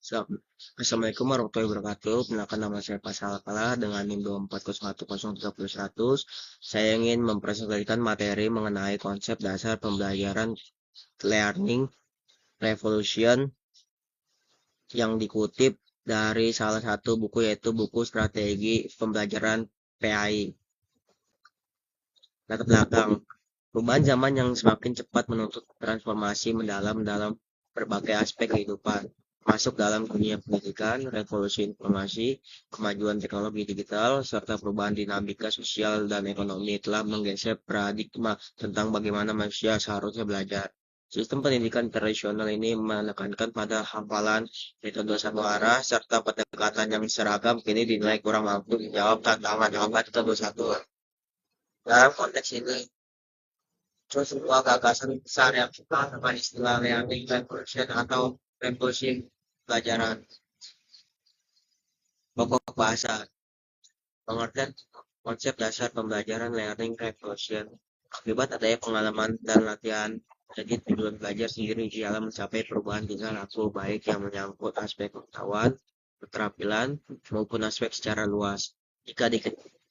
Assalamualaikum warahmatullahi wabarakatuh. Perkenalkan nama saya Pasal Kala dengan NIM 24010300100. Saya ingin mempresentasikan materi mengenai konsep dasar pembelajaran learning revolution yang dikutip dari salah satu buku, yaitu buku Strategi Pembelajaran PAI. Latar belakang: perubahan zaman yang semakin cepat menuntut transformasi mendalam dalam berbagai aspek kehidupan, masuk dalam dunia pendidikan, revolusi informasi, kemajuan teknologi digital, serta perubahan dinamika sosial dan ekonomi telah menggeser paradigma tentang bagaimana manusia seharusnya belajar. Sistem pendidikan tradisional ini menekankan pada hafalan, metode satu arah, serta pendekatan yang seragam kini dinilai kurang mampu menjawab tantangan abad ke-21. Dalam konteks ini, terus sebuah gagasan besar yang kita dengan istilah learning revolution atau revolusi pelajaran. Pokok bahasa: pengertian konsep dasar pembelajaran learning revolution. Akibat adanya pengalaman dan latihan, jadi tujuan belajar sendiri dalam mencapai perubahan tingkah laku, baik yang menyangkut aspek pengetahuan, keterampilan, maupun aspek secara luas.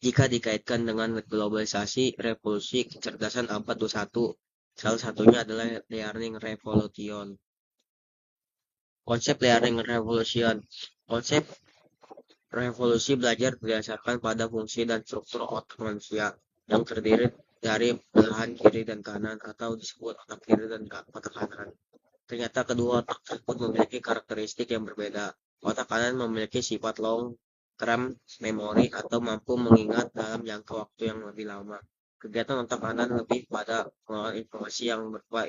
Jika dikaitkan dengan globalisasi, revolusi kecerdasan abad 21, salah satunya adalah learning revolution. Konsep learning revolution. Konsep revolusi belajar berdasarkan pada fungsi dan struktur otak manusia yang terdiri dari belahan kiri dan kanan atau disebut otak kiri dan otak kanan. Ternyata kedua otak tersebut memiliki karakteristik yang berbeda. Otak kanan memiliki sifat long term memory atau mampu mengingat dalam jangka waktu yang lebih lama. Kegiatan otak kanan lebih pada pengelolaan informasi yang berupa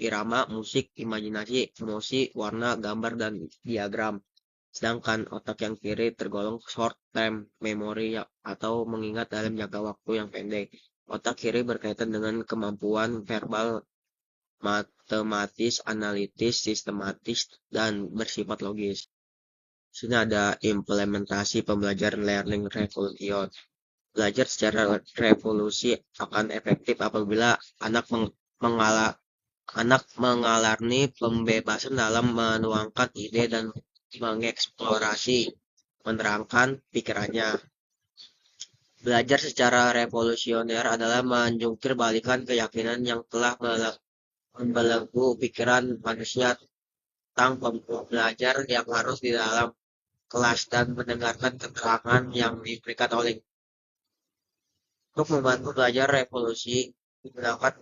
irama, musik, imajinasi, emosi, warna, gambar, dan diagram. Sedangkan otak yang kiri tergolong short term memory atau mengingat dalam jangka waktu yang pendek. Otak kiri berkaitan dengan kemampuan verbal, matematis, analitis, sistematis, dan bersifat logis. Sini ada implementasi pembelajaran learning revolution. Belajar secara revolusi akan efektif apabila anak mengalami pembebasan dalam menuangkan ide dan mengeksplorasi, menerangkan pikirannya. Belajar secara revolusioner adalah menjungkir balikan keyakinan yang telah membelenggu pikiran manusia tentang belajar yang harus di dalam kelas dan mendengarkan keterangan yang diberikan oleh. Untuk membantu belajar revolusi digunakan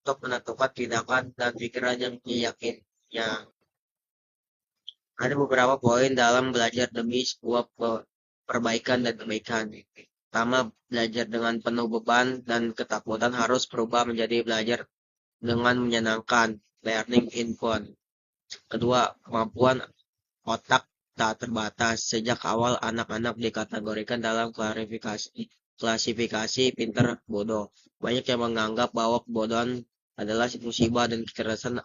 untuk menentukan tindakan dan pikiran yang diyakinnya. Ada beberapa poin dalam belajar demi sebuah perbaikan dan kebaikan. Pertama, belajar dengan penuh beban dan ketakutan harus berubah menjadi belajar dengan menyenangkan, learning in fun. Kedua, kemampuan otak tak terbatas. Sejak awal anak-anak dikategorikan dalam klasifikasi pintar bodoh. Banyak yang menganggap bahwa kebodohan adalah musibah dan kecerdasan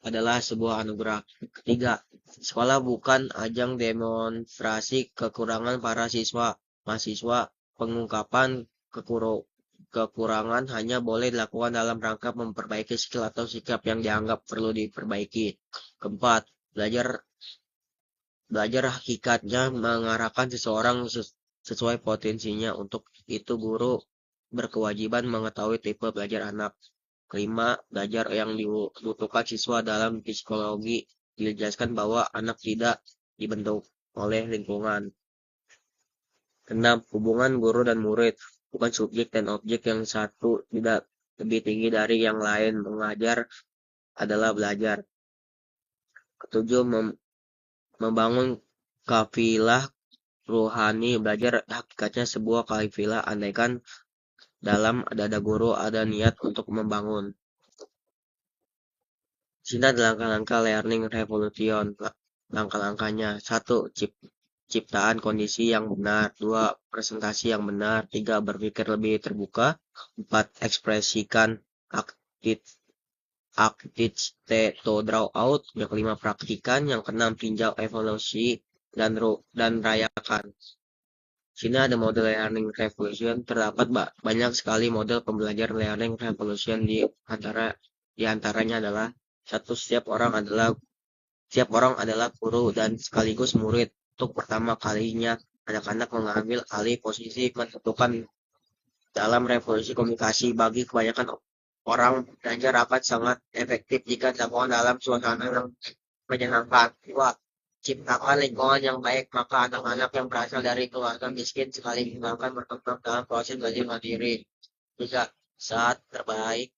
adalah sebuah anugerah. Ketiga, sekolah bukan ajang demonstrasi kekurangan para mahasiswa. Pengungkapan kekurangan hanya boleh dilakukan dalam rangka memperbaiki skill atau sikap yang dianggap perlu diperbaiki. Keempat, belajar hakikatnya mengarahkan seseorang sesuai potensinya. Untuk itu guru berkewajiban mengetahui tipe belajar anak. Kelima, belajar yang dibutuhkan siswa dalam psikologi. Dijelaskan bahwa anak tidak dibentuk oleh lingkungan. Keenam, hubungan guru dan murid, bukan subjek dan objek yang satu tidak lebih tinggi dari yang lain. Mengajar adalah belajar. Ketujuh, membangun kafilah ruhani. Belajar hakikatnya sebuah kafilah andaikan dalam dada guru ada niat untuk membangun. Sini ada langkah-langkah learning revolution. Langkah-langkahnya: 1. Ciptaan kondisi yang benar. 2. Presentasi yang benar. 3. Berpikir lebih terbuka. 4. Ekspresikan activate to draw out. Yang kelima, praktikan. Yang keenam, tinjau, evaluasi, dan rayakan. Sini ada model learning revolution. Terdapat banyak sekali model pembelajaran learning revolution. Di antaranya adalah: 1. Setiap orang adalah Setiap orang adalah guru dan sekaligus murid. Untuk pertama kalinya, anak-anak mengambil alih posisi menentukan dalam revolusi komunikasi. Bagi kebanyakan orang, belajar akan sangat efektif jika dilakukan dalam suasana yang menyenangkan. Dua, ciptakan lingkungan yang baik, maka anak-anak yang berasal dari keluarga miskin sekali akan berkembang dalam proses belajar mandiri. Tiga, saat terbaik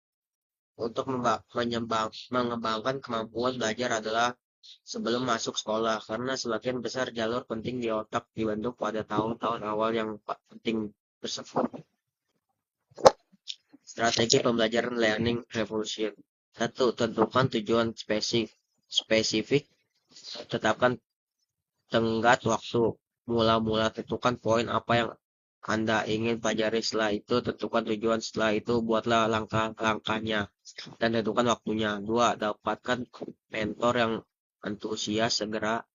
untuk mengembangkan kemampuan belajar adalah sebelum masuk sekolah, karena sebagian besar jalur penting di otak dibentuk pada tahun-tahun awal yang penting tersebut. Strategi pembelajaran learning revolution. Satu, tentukan tujuan spesifik. Tetapkan tenggat waktu. Mula-mula tentukan poin apa yang Anda ingin pelajari. Setelah itu tentukan tujuan. Setelah itu buatlah langkah-langkahnya dan tentukan waktunya. Dua, dapatkan mentor yang antusias segera,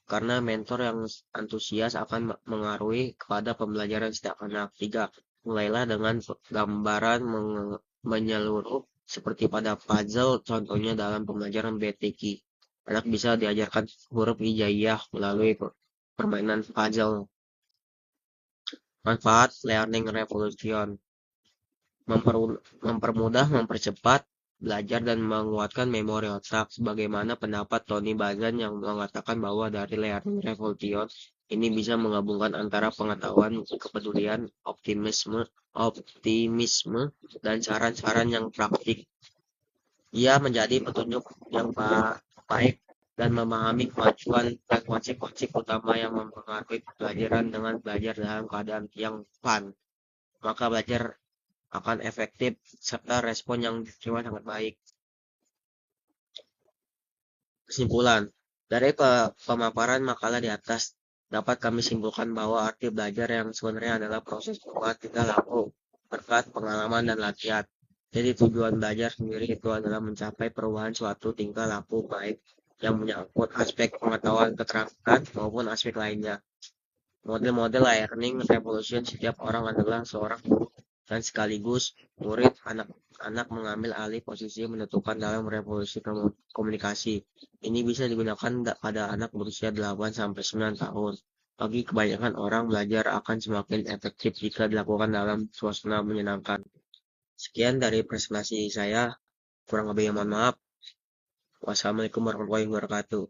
karena mentor yang antusias akan mengaruhi kepada pembelajaran setiap anak. Tiga, mulailah dengan gambaran menyeluruh seperti pada puzzle, contohnya dalam pembelajaran BTK. Anak bisa diajarkan huruf hijaiyah melalui permainan puzzle. Manfaat learning revolution: mempermudah, mempercepat belajar dan menguatkan memori otak. Sebagaimana pendapat Tony Buzan yang mengatakan bahwa dari learning revolution ini bisa menggabungkan antara pengetahuan, kepedulian, optimisme, dan saran-saran yang praktik. Ia menjadi petunjuk yang baik dan memahami kemajuan dan konsep-konsep utama yang mempengaruhi pelajaran dengan belajar dalam keadaan yang fun. Maka belajar akan efektif serta respon yang diterima sangat baik. Kesimpulan, dari pemaparan makalah di atas dapat kami simpulkan bahwa arti belajar yang sebenarnya adalah proses perubahan tingkah laku berkat pengalaman dan latihan. Jadi tujuan belajar sendiri itu adalah mencapai perubahan suatu tingkah laku baik yang menyangkut aspek pengetahuan, keterampilan maupun aspek lainnya. Model-model learning revolution: setiap orang adalah seorang guru dan sekaligus murid. Anak-anak mengambil alih posisi menentukan dalam revolusi komunikasi. Ini bisa digunakan pada anak berusia 8-9 tahun. Bagi kebanyakan orang, belajar akan semakin efektif jika dilakukan dalam suasana menyenangkan. Sekian dari presentasi saya. Kurang lebihnya mohon maaf. Wassalamualaikum warahmatullahi wabarakatuh.